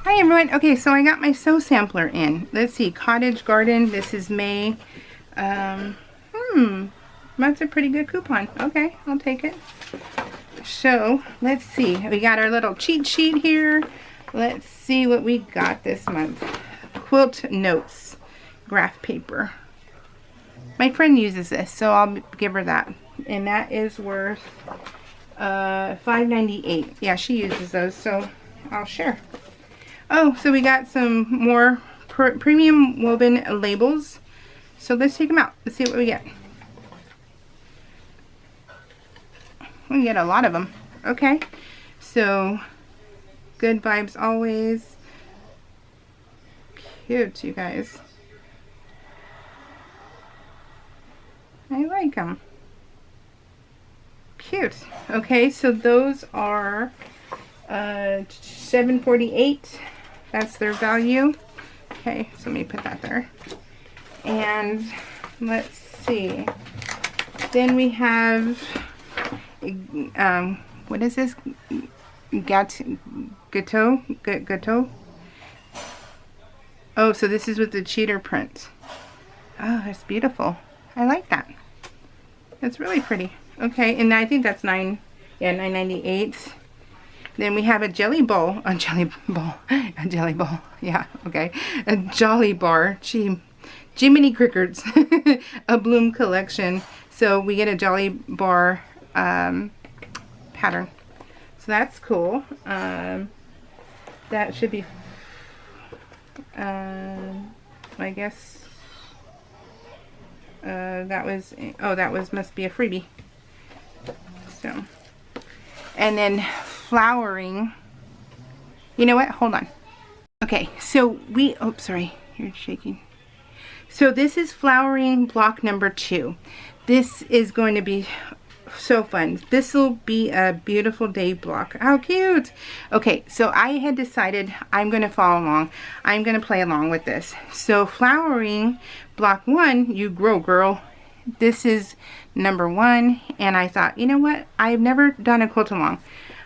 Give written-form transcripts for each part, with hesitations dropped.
Hi everyone. Okay, so I got my sew sampler in. Let's see, Cottage Garden. This is May. That's a pretty good coupon. Okay, I'll take it. So let's see. We got our little cheat sheet here. Let's see what we got this month. Quilt Notes graph paper. My friend uses this, so I'll give her that. And that is worth $5.98. Yeah, she uses those, so I'll share. Oh, so we got some more premium woven labels. So let's take them out. Let's see what we get. We get a lot of them. Okay. So, good vibes always. Cute, you guys. I like them. Cute. Okay, so those are $7.48. That's their value. Okay, so let me put that there. And let's see. Then we have, what is this? Gâteau? Oh, so this is with the cheater print. Oh, that's beautiful. I like that. That's really pretty. Okay, and I think that's $9.98. Then we have a jelly bowl, yeah, okay, a Jolly Bar, Jiminy Crickets, a Bloom collection. So we get a Jolly Bar pattern. So that's cool. That should be, I guess, must be a freebie. So, and then flowering. You know what? Hold on. Okay, so sorry, you're shaking. So this is flowering block number 2. This is going to be so fun. This will be a beautiful day block. How cute. Okay, so I had decided I'm going to follow along. I'm going to play along with this. So flowering block 1, you grow, girl. This is number 1, and I thought, you know what? I've never done a quilt along.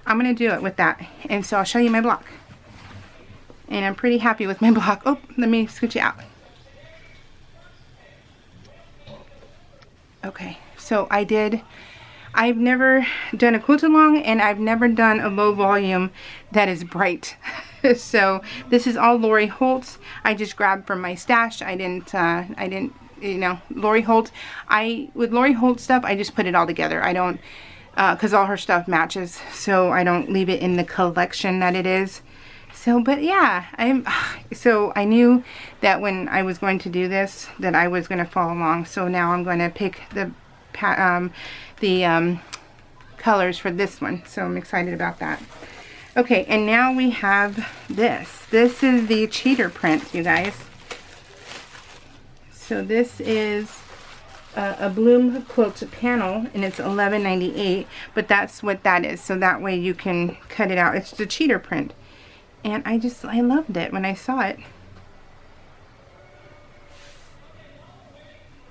I'm going to do it with that. And so I'll show you my block. And I'm pretty happy with my block. Oh, let me scooch it out. Okay, so I've never done a quilt along, and I've never done a low volume that is bright. So this is all Lori Holt. I just grabbed from my stash. I didn't, you know, Lori Holt. With Lori Holt stuff, I just put it all together. I don't, because all her stuff matches, so I don't leave it in the collection that it is. So, but yeah, so I knew that when I was going to do this, that I was going to follow along. So now I'm going to pick the colors for this one. So I'm excited about that. Okay, and now we have this. This is the cheater print, you guys. So this is a Bloom quilt panel, and it's $11.98, but that's what that is. So that way you can cut it out. It's the cheater print. And I loved it when I saw it.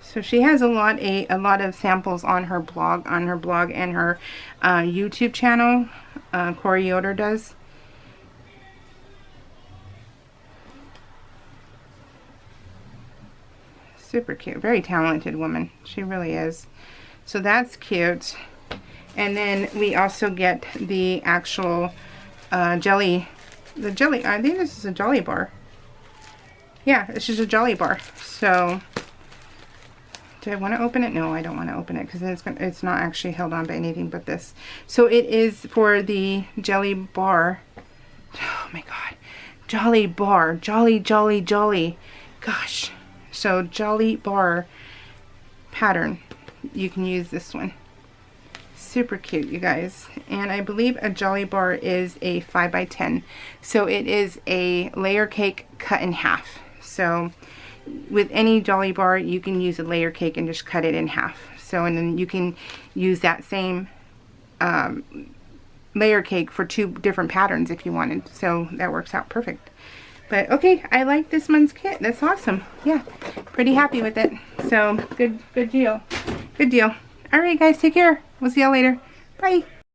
So she has a lot of samples on her blog and her YouTube channel. Corey Yoder does. Super cute. Very talented woman. She really is. So that's cute. And then we also get the actual jelly. I think this is a Jolly Bar. Yeah, it's just a Jolly Bar. So, do I want to open it? No, I don't want to open it because it's not actually held on by anything but this. So it is for the Jelly Bar. Oh my God. Jolly Bar. Jolly. Gosh. So Jolly Bar pattern. You can use this one. Super cute, you guys. And I believe a Jolly Bar is a 5x10. So it is a layer cake cut in half. So with any Jolly Bar, you can use a layer cake and just cut it in half. So, and then you can use that same layer cake for 2 different patterns if you wanted. So that works out perfect. But okay, I like this month's kit. That's awesome. Yeah, pretty happy with it. So good deal. Good deal. All right, guys, take care. We'll see y'all later. Bye.